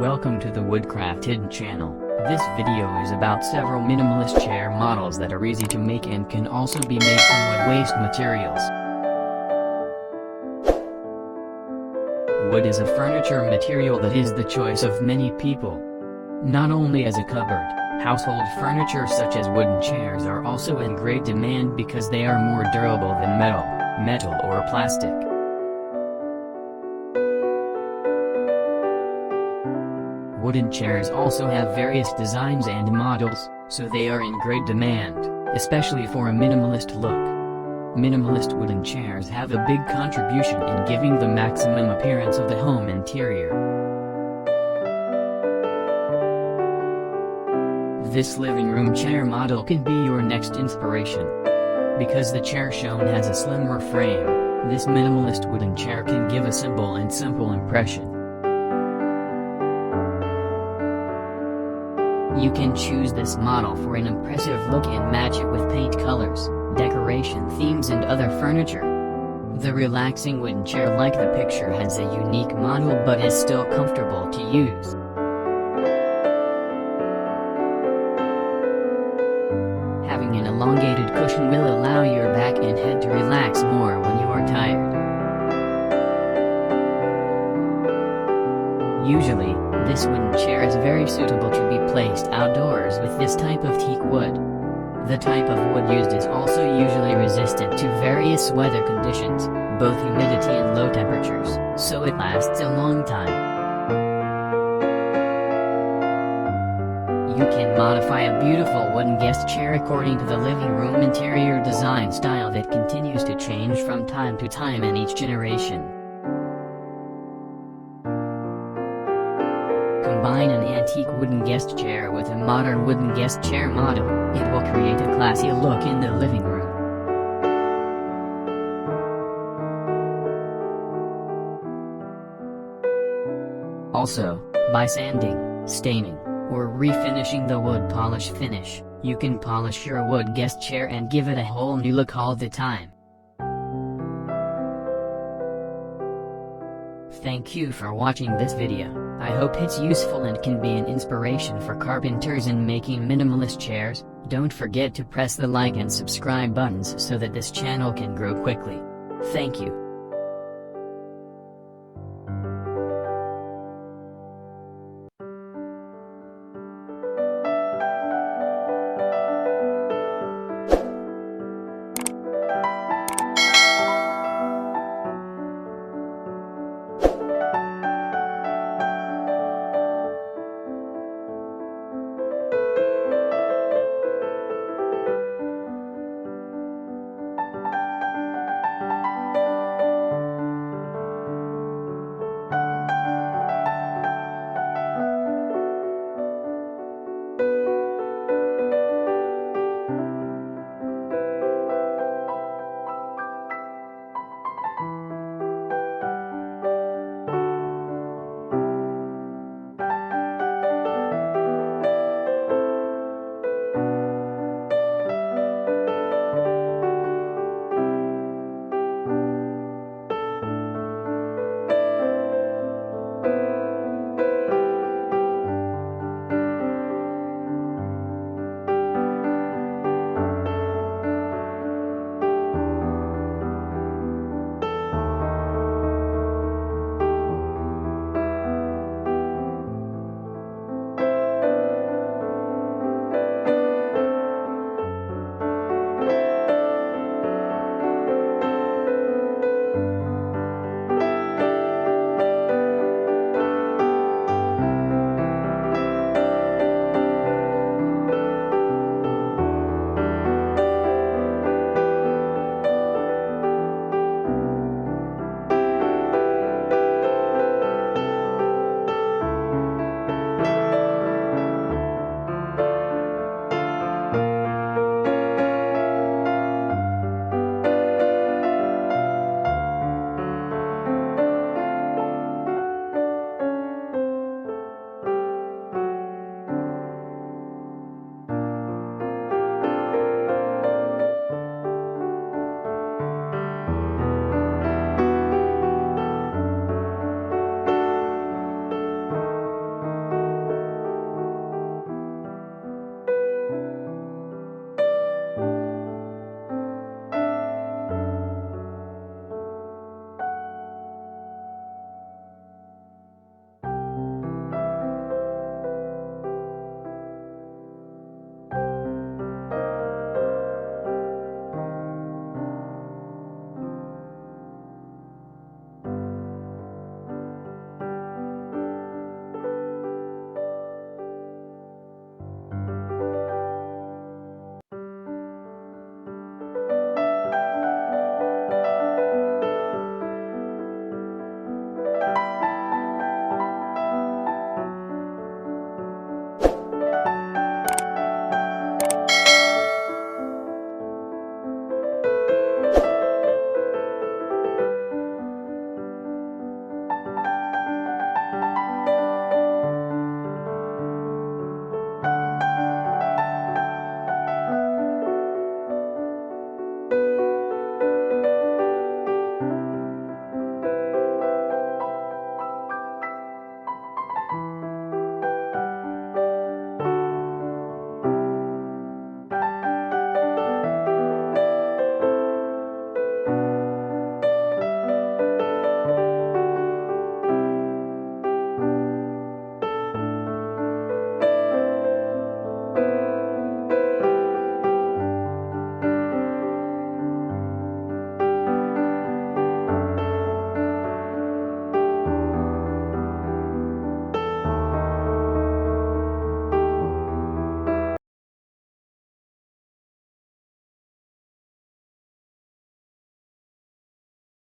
Welcome to the Woodcrafted channel. This video is about several minimalist chair models that are easy to make and can also be made from wood waste materials. Wood is a furniture material that is the choice of many people. Not only as a cupboard, household furniture such as wooden chairs are also in great demand because they are more durable than metal or plastic. Wooden chairs also have various designs and models, so they are in great demand, especially for a minimalist look. Minimalist wooden chairs have a big contribution in giving the maximum appearance of the home interior. This living room chair model can be your next inspiration. Because the chair shown has a slimmer frame, this minimalist wooden chair can give a simple impression. You can choose this model for an impressive look and match it with paint colors, decoration themes and other furniture. The relaxing wooden chair like the picture has a unique model but is still comfortable to use. Having an elongated cushion will allow your back and head to relax more when you are tired. Usually, this wooden chair is very suitable to be placed outdoors with this type of teak wood. The type of wood used is also usually resistant to various weather conditions, both humidity and low temperatures, so it lasts a long time. You can modify a beautiful wooden guest chair according to the living room interior design style that continues to change from time to time in each generation. Combine an antique wooden guest chair with a modern wooden guest chair model, it will create a classy look in the living room. Also, by sanding, staining, or refinishing the wood polish finish, you can polish your wood guest chair and give it a whole new look all the time. Thank you for watching this video. I hope it's useful and can be an inspiration for carpenters in making minimalist chairs. Don't forget to press the like and subscribe buttons so that this channel can grow quickly. Thank you.